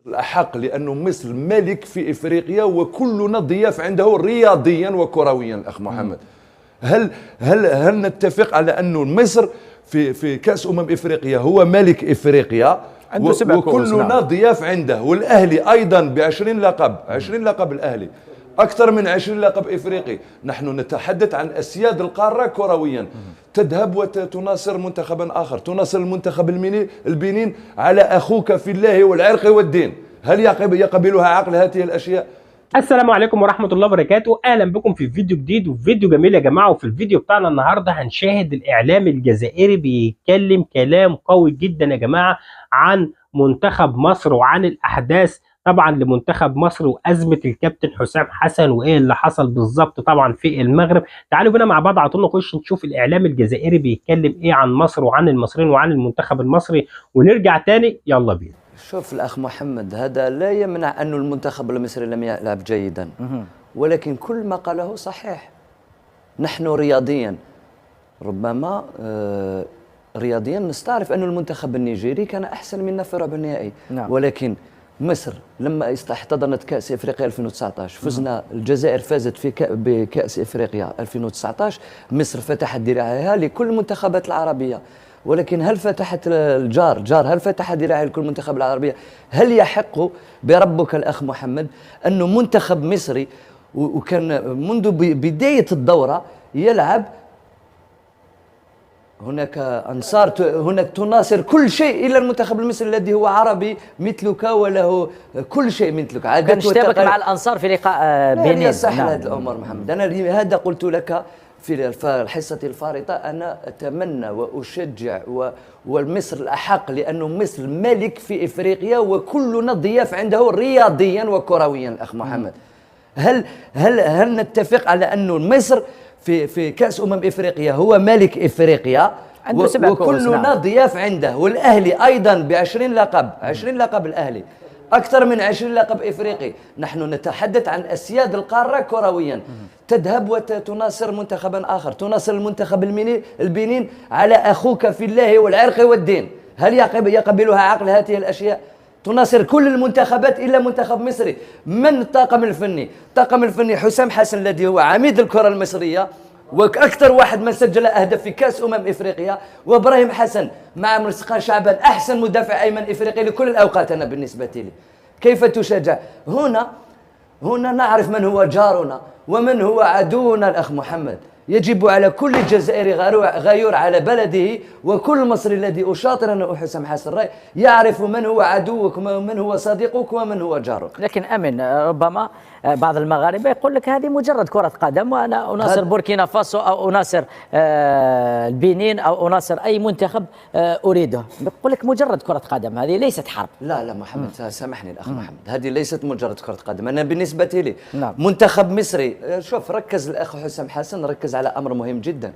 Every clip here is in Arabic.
الأحق لأنه مصر ملك في إفريقيا وكلنا ضياف عنده رياضيا وكرويا. أخ محمد، هل نتفق على أنه مصر في كأس إفريقيا هو ملك إفريقيا وكلنا ضياف عنده، والأهلي أيضا ب20 لقب، 20 لقب الأهلي، أكثر من 20 لقب إفريقي. نحن نتحدث عن أسياد القارة كرويا. تذهب وتناصر منتخبا آخر، تناصر المنتخب البنين على أخوك في الله والعرق والدين. هل يقبلها عقل هذه الأشياء؟ السلام عليكم ورحمة الله وبركاته. أهلا بكم في فيديو جديد وفيديو جميل يا جماعة. وفي الفيديو بتاعنا النهاردة هنشاهد الإعلام الجزائري بيتكلم كلام قوي جدا يا جماعة عن منتخب مصر وعن الأحداث طبعا لمنتخب مصر وأزمة الكابتن حسام حسن وإيه اللي حصل بالظبط طبعا في المغرب. تعالوا بينا مع بعض على طول نخش نشوف الإعلام الجزائري بيتكلم إيه عن مصر وعن المصريين وعن المنتخب المصري ونرجع تاني. يلا بينا. شوف الأخ محمد، هذا لا يمنع أن المنتخب المصري لم يلعب جيدا، ولكن كل ما قاله صحيح. نحن رياضيا ربما رياضيا نستعرف أن المنتخب النيجيري كان أحسن منا في ربع النهائي. نعم. ولكن مصر لما احتضنت كأس إفريقيا 2019 فزنا، الجزائر فازت بكأس إفريقيا 2019، مصر فتحت ذراعها لكل المنتخبات العربية. ولكن هل فتحت هل فتح ذراعها لكل المنتخب العربية؟ هل يحق بربك الأخ محمد أنه منتخب مصري وكان منذ بداية الدورة يلعب هناك تناصر كل شيء إلا المنتخب المصري الذي هو عربي مثلك وله كل شيء مثلك. كان اشتبك مع الأنصار في لقاء بنين. لا يصح هذا الأمر محمد. أنا هذا قلت لك في الحصة الفارطة. أنا أتمنى وأشجع والمصر الأحق لأنه مصر ملك في إفريقيا وكلنا ضياف عنده رياضيا وكرويا. أخ محمد، هل نتفق على أنه مصر في كأس إفريقيا هو ملك إفريقيا وكلنا ضياف عنده، والأهلي أيضا ب20 لقب، 20 لقب الأهلي، أكثر من 20 لقب إفريقي. نحن نتحدث عن أسياد القارة كرويا. تذهب وتناصر منتخبا آخر، تناصر المنتخب البنين على أخوك في الله والعرق والدين. هل يقبلها عقل هذه الأشياء؟ تناصر كل المنتخبات إلا منتخب مصري. من الطاقم الفني؟ الطاقم الفني حسام حسن الذي هو عميد الكرة المصرية وأكثر واحد من سجل أهداف في كأس إفريقيا، وإبراهيم حسن مع مرزقان شعبان أحسن مدافع أيمن إفريقي لكل الأوقات. أنا بالنسبة لي كيف تشجع؟ هنا نعرف من هو جارنا ومن هو عدونا. الأخ محمد، يجب على كل جزائري غيور على بلده وكل مصري الذي أشاطر أنه حسام حسن الرأي يعرف من هو عدوك ومن هو صديقك ومن هو جارك. لكن أمن ربما بعض المغاربة يقول لك هذه مجرد كرة قدم وأنا أناصر بوركينا فاسو أو أناصر البنين أو أناصر أي منتخب أريده. يقول لك مجرد كرة قدم، هذه ليست حرب. لا محمد، سامحني الأخ محمد، هذه ليست مجرد كرة قدم. أنا بالنسبة لي منتخب مصري، شوف ركز الأخ حسام حسن ركز على أمر مهم جدا.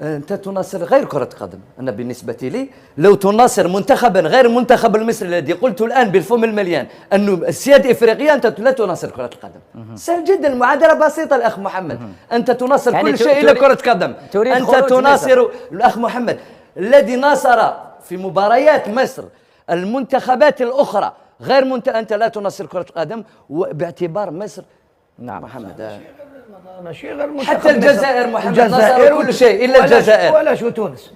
أنت تناصر غير كرة قدم. أنا بالنسبة لي لو تناصر منتخبا غير المنتخب المصري الذي قلت الآن بالفم المليان أنه السيادة إفريقيا، أنت لا تناصر كرة القدم. سهل جدا، المعادلة بسيطة الأخ محمد. أنت تناصر يعني كل شيء إلا كرة قدم. أنت تناصر الأخ محمد الذي ناصر في مباريات مصر المنتخبات الأخرى غير أنت لا تناصر كرة القدم باعتبار مصر. نعم محمد، شيء غير حتى الجزائر محمد نصروا كل شيء الا الجزائر ولا شو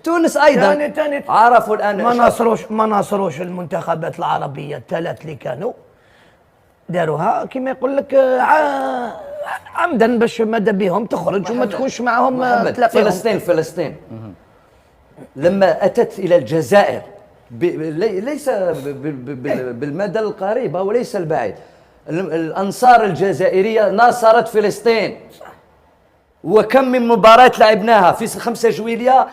تونس ايضا عرفوا الان ما ناصروش المنتخبات العربيه الثلاث اللي كانوا داروها كما يقول لك عمدا باش ماذا بهم تخرج وما تكونش معهم تلاقيهم. فلسطين لما اتت الى الجزائر ليس بالمدى القريب وليس البعيد، الأنصار الجزائرية ناصرت فلسطين. وكم من مباراة لعبناها في 5 جويلية.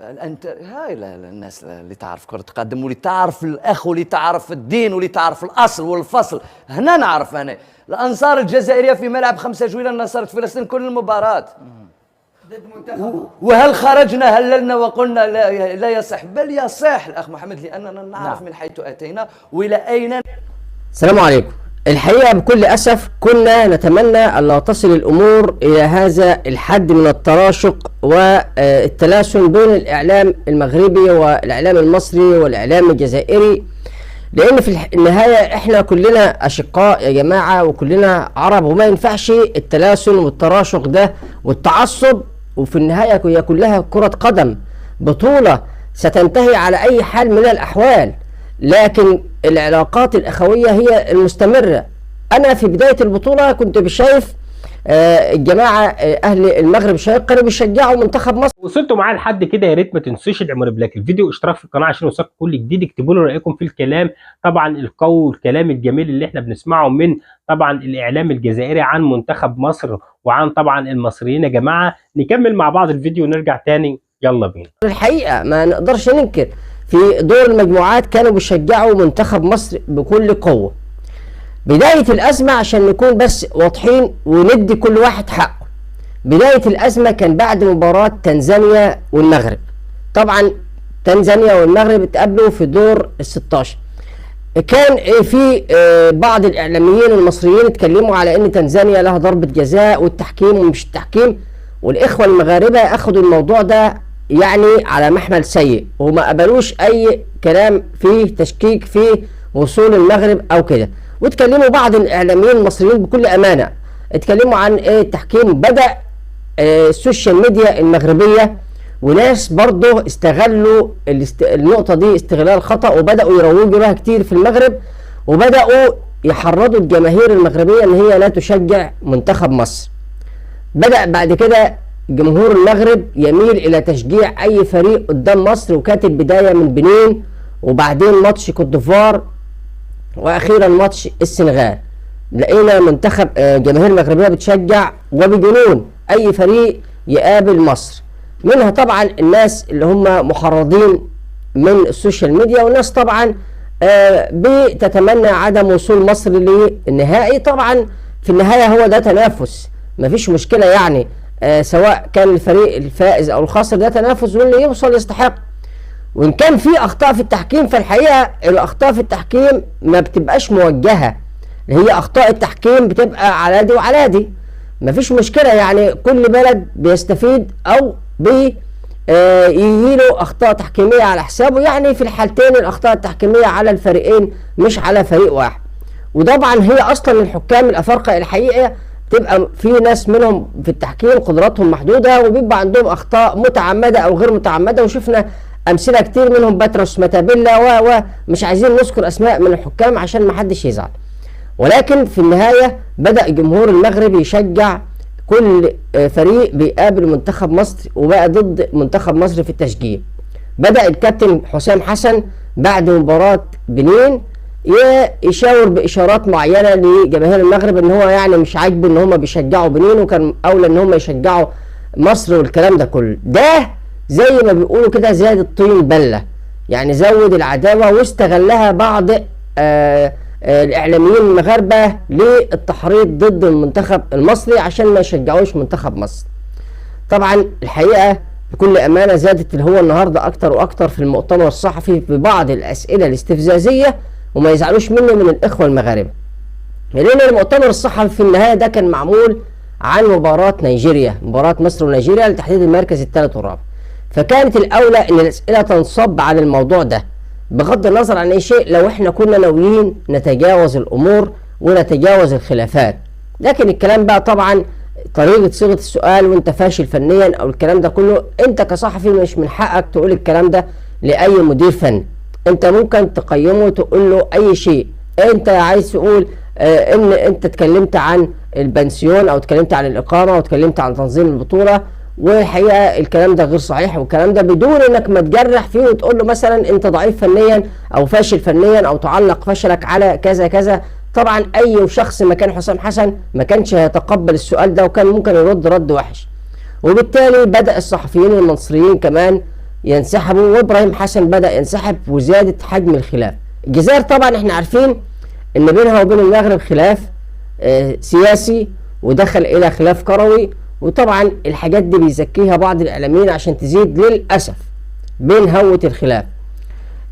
أنت هاي الناس اللي تعرف كرة قدم واللي تعرف الأخ واللي تعرف الدين واللي تعرف الأصل والفصل. هنا نعرف أنا الأنصار الجزائرية في ملعب 5 جويلية ناصرت فلسطين كل المباراة. وهل خرجنا هللنا وقلنا لا يصح؟ بل يصح الأخ محمد، لأننا نعرف من حيث أتينا وإلى أين. السلام عليكم. الحقيقة بكل أسف كنا نتمنى أن لا تصل الأمور إلى هذا الحد من التراشق والتلاسن بين الإعلام المغربي والإعلام المصري والإعلام الجزائري لان في النهايه احنا كلنا اشقاء يا جماعه، وكلنا عرب، وما ينفعش التلاسن والتراشق ده والتعصب. وفي النهايه هي كلها كره قدم، بطوله ستنتهي على اي حال من الاحوال، لكن العلاقات الاخويه هي المستمره. انا في بدايه البطوله كنت شايف الجماعه اهل المغرب الشقيق كانوا بيشجعوا منتخب مصر. وصلتوا معايا لحد كده، يا ريت ما تنسوش ادعموا بلاك الفيديو، اشتراك في القناه عشان يوصلكم كل جديد. اكتبوا لي رايكم في الكلام طبعا القوي والكلام الجميل اللي احنا بنسمعه من طبعا الاعلام الجزائري عن منتخب مصر وعن طبعا المصريين. يا جماعه نكمل مع بعض الفيديو ونرجع تاني، يلا بينا. الحقيقه ما نقدرش ننكر في دور المجموعات كانوا بيشجعوا منتخب مصر بكل قوه. بداية الأزمة عشان نكون بس واضحين وندي كل واحد حقه، بداية الأزمة كان بعد مباراة تنزانيا والمغرب. طبعا تنزانيا والمغرب اتقابلوا في دور ال16. كان في بعض الإعلاميين المصريين اتكلموا على أن تنزانيا لها ضربة جزاء والتحكيم ومش التحكيم، والإخوة المغاربة أخذوا الموضوع ده يعني على محمل سيء، وما قبلوش أي كلام فيه تشكيك في وصول المغرب أو كده. واتكلموا بعض الاعلاميين المصريين بكل امانه، اتكلموا عن ايه التحكيم. بدا السوشيال ميديا المغربيه وناس برضه استغلوا النقطه دي استغلال خطا، وبداوا يروجوا لها كتير في المغرب، وبداوا يحرضوا الجماهير المغربيه ان هي لا تشجع منتخب مصر. بدا بعد كده جمهور المغرب يميل الى تشجيع اي فريق قدام مصر، وكانت البدايه من بنين، وبعدين ماتش كوت ديفوار، واخيرا ماتش السنغال. لقينا منتخب جماهير المغربيه بتشجع وبجنون اي فريق يقابل مصر، منها طبعا الناس اللي هم محرضين من السوشيال ميديا، والناس طبعا بتتمنى عدم وصول مصر للنهائي. طبعا في النهايه هو ده تنافس، مفيش مشكله يعني، سواء كان الفريق الفائز او الخاسر، ده تنافس واللي يوصل يستحق. وإن كان في أخطاء في التحكيم، فالحقيقة الأخطاء في التحكيم ما بتبقاش موجهة، هي أخطاء التحكيم بتبقى على دي وعلى دي، مفيش مشكلة يعني، كل بلد بيستفيد أو يجيله أخطاء تحكيمية على حسابه. يعني في الحالتين الأخطاء التحكيمية على الفريقين مش على فريق واحد. وطبعا هي أصلا الحكام الأفارقة الحقيقة تبقى في ناس منهم في التحكيم قدراتهم محدودة، وبيبقى عندهم أخطاء متعمدة أو غير متعمدة، وشفنا امثله كتير منهم باتروس ماتابيلا ومش عايزين نذكر اسماء من الحكام عشان ما حدش يزعل. ولكن في النهايه بدا جمهور المغرب يشجع كل فريق بيقابل منتخب مصر، وبقى ضد منتخب مصر في التشجيع. بدا الكابتن حسام حسن بعد مباراه بنين يشاور باشارات معينه لجماهير المغرب ان هو يعني مش عاجبه ان هم بيشجعوا بنين، وكان اولى ان هم يشجعوا مصر والكلام ده كله. ده زي ما بيقولوا كده زاد الطين بلة، يعني زود العداوة، واستغلها بعض الإعلاميين المغاربة للتحريض ضد المنتخب المصري عشان ما يشجعوش منتخب مصر. طبعا الحقيقة بكل أمانة زادت اللي هو النهاردة أكتر وأكتر في المؤتمر الصحفي ببعض الأسئلة الاستفزازية، وما يزعلوش مني من الإخوة المغاربة، لأن المؤتمر الصحفي في النهاية ده كان معمول عن مباراة نيجيريا، مباراة مصر ونيجيريا لتحديد المركز الثالث والرابع. فكانت الأولى إن الأسئلة تنصب على الموضوع ده بغض النظر عن أي شيء، لو إحنا كنا ناويين نتجاوز الأمور ونتجاوز الخلافات. لكن الكلام بقى طبعا طريقة صيغة السؤال وأنت فاشل فنيا أو الكلام ده كله، أنت كصحفي مش من حقك تقول الكلام ده لأي مدير فني. أنت ممكن تقيمه وتقول له أي شيء. أنت عايز تقول إن أنت اتكلمت عن البنسيون أو اتكلمت عن الإقامة أو اتكلمت عن تنظيم البطولة، والحقيقه الكلام ده غير صحيح، والكلام ده بدون انك ما تجرح فيه وتقول له مثلا انت ضعيف فنيا او فاشل فنيا او تعلق فشلك على كذا كذا. طبعا اي شخص مكان حسام حسن ما كانش هيتقبل السؤال ده، وكان ممكن يرد رد وحش. وبالتالي بدا الصحفيين المصريين كمان ينسحبوا، وابراهيم حسن بدا ينسحب، وزادت حجم الخلاف. الجزائر طبعا احنا عارفين ان بينها وبين المغرب خلاف سياسي ودخل الى خلاف كروي، وطبعا الحاجات دي بيزكيها بعض الاعلاميين عشان تزيد للاسف بين هوة الخلاف.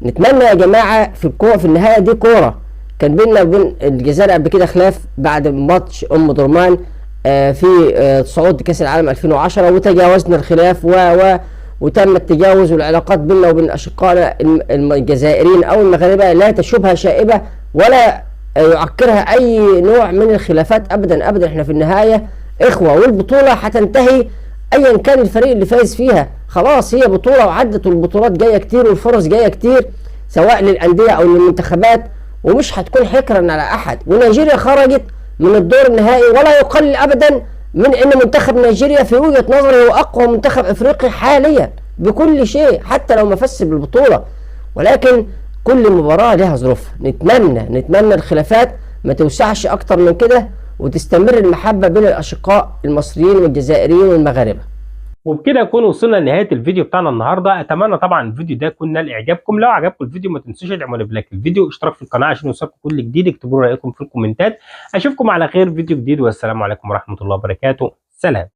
نتمنى يا جماعه في الكوره في النهايه دي كوره، كان بيننا وبين الجزائر قبل كده خلاف بعد ماتش درمان في صعود كاس العالم 2010، وتجاوزنا الخلاف وتم التجاوز، والعلاقات بيننا وبين اشقائنا الجزائريين او المغاربه لا تشوبها شائبه ولا يعكرها اي نوع من الخلافات ابدا ابدا. احنا في النهايه اخوه، والبطوله هتنتهي ايا كان الفريق اللي فايز فيها. خلاص هي بطوله وعدت، والبطولات جايه كتير والفرص جايه كتير سواء للانديه او للمنتخبات، ومش هتكون حكرا على احد. ونيجيريا خرجت من الدور النهائي، ولا يقل ابدا من ان منتخب نيجيريا في وجهه نظري هو اقوى منتخب افريقي حاليا بكل شيء، حتى لو ما فزش بالبطوله. ولكن كل مباراه لها ظروفها. نتمنى الخلافات ما توسعش اكتر من كده، وتستمر المحبه بين الاشقاء المصريين والجزائريين والمغاربه. وبكده نكون وصلنا لنهايه الفيديو بتاعنا النهارده. اتمنى طبعا الفيديو ده يكون نال اعجابكم. لو عجبكم الفيديو ما تنسوش تدعمونا بلايك الفيديو، اشتراك في القناه عشان يوصلكم كل جديد، اكتبوا رايكم في الكومنتات. اشوفكم على خير فيديو جديد، والسلام عليكم ورحمه الله وبركاته. سلام.